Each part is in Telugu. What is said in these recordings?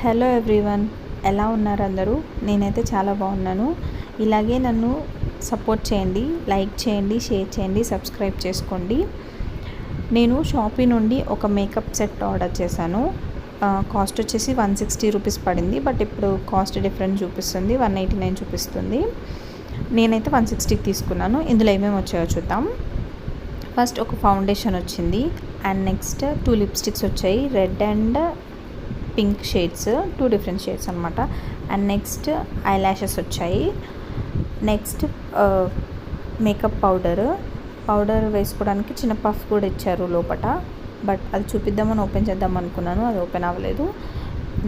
హలో ఎవ్రీవన్, ఎలా ఉన్నారు అందరూ? నేనైతే చాలా బాగున్నాను. ఇలాగే నన్ను సపోర్ట్ చేయండి, లైక్ చేయండి, షేర్ చేయండి, సబ్స్క్రైబ్ చేసుకోండి. నేను షాపీ నుండి ఒక మేకప్ సెట్ ఆర్డర్ చేశాను. కాస్ట్ వచ్చేసి 160 రూపీస్ పడింది. బట్ ఇప్పుడు కాస్ట్ డిఫరెంట్ చూపిస్తుంది, 189 చూపిస్తుంది. నేనైతే 160కి తీసుకున్నాను. ఇందులో ఏమేమి వచ్చాయో చూద్దాం. ఫస్ట్ ఒక ఫౌండేషన్ వచ్చింది, అండ్ నెక్స్ట్ 2 లిప్స్టిక్స్ వచ్చాయి, red and pink shades, 2 different shades అనమాట. అండ్ నెక్స్ట్ ఐ ల్యాషెస్ వచ్చాయి. నెక్స్ట్ మేకప్ పౌడర్ వేసుకోవడానికి చిన్న పఫ్ కూడా ఇచ్చారు లోపల. బట్ అది చూపిద్దామని ఓపెన్ చేద్దాం అనుకున్నాను, అది ఓపెన్ అవ్వలేదు.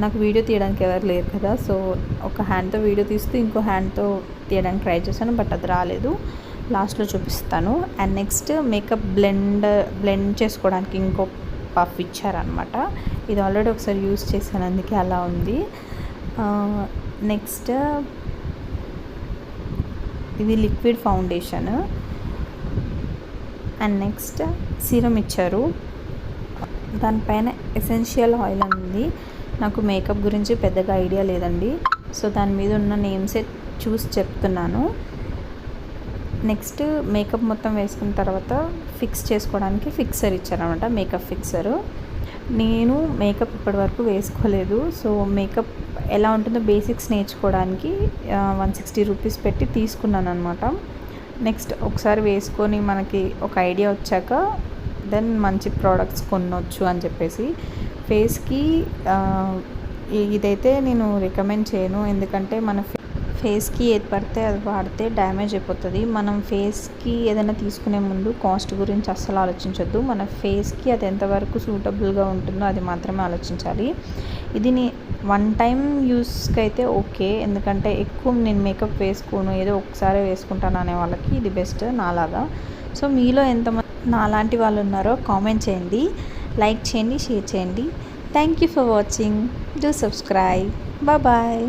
నాకు వీడియో తీయడానికి ఎవరు లేరు కదా, సో ఒక హ్యాండ్తో వీడియో తీస్తూ ఇంకో హ్యాండ్తో తీయడానికి ట్రై చేశాను, బట్ అది రాలేదు. లాస్ట్లో చూపిస్తాను. అండ్ నెక్స్ట్ మేకప్ బ్లెండ్ చేసుకోవడానికి ఇంకో పఫ్ ఇచ్చారనమాట. ఇది ఆల్రెడీ ఒకసారి యూజ్ చేశాను, అందుకే అలా ఉంది. నెక్స్ట్ ఇది liquid foundation. And next serum ఇచ్చారు, దానిపైన ఎసెన్షియల్ ఆయిల్ అని ఉంది. నాకు మేకప్ గురించి పెద్దగా ఐడియా లేదండి, సో దాని మీద ఉన్న నేమ్సే చూసి చెప్తున్నాను. నెక్స్ట్ మేకప్ మొత్తం వేసుకున్న తర్వాత ఫిక్స్ చేసుకోవడానికి ఫిక్సర్ ఇచ్చారనమాట, మేకప్ ఫిక్సరు. నేను మేకప్ ఇప్పటివరకు వేసుకోలేదు, సో మేకప్ ఎలా ఉంటుందో బేసిక్స్ నేర్చుకోవడానికి 160 రూపీస్ పెట్టి తీసుకున్నాను అనమాట. నెక్స్ట్ ఒకసారి వేసుకొని మనకి ఒక ఐడియా వచ్చాక దెన్ మంచి ప్రోడక్ట్స్ కొనవచ్చు అని చెప్పేసి. ఫేస్కి ఇదైతే నేను రికమెండ్ చేయను, ఎందుకంటే మన ఫేస్కి ఏది పడితే అది వాడితే డ్యామేజ్ అయిపోతుంది. మనం ఫేస్కి ఏదైనా తీసుకునే ముందు కాస్ట్ గురించి అస్సలు ఆలోచించొద్దు. మన ఫేస్కి అది ఎంతవరకు సూటబుల్గా ఉంటుందో అది మాత్రమే ఆలోచించాలి. ఇది వన్ టైం యూస్కి అయితే ఓకే, ఎందుకంటే ఎక్కువ నేను మేకప్ వేసుకోను, ఏదో ఒకసారి వేసుకుంటాను అనే వాళ్ళకి ఇది బెస్ట్ నాలాగా. సో మీలో ఎంతమంది నాలాంటి వాళ్ళు ఉన్నారో కామెంట్ చేయండి, లైక్ చేయండి, షేర్ చేయండి. Thank you for watching. Do subscribe. Bye.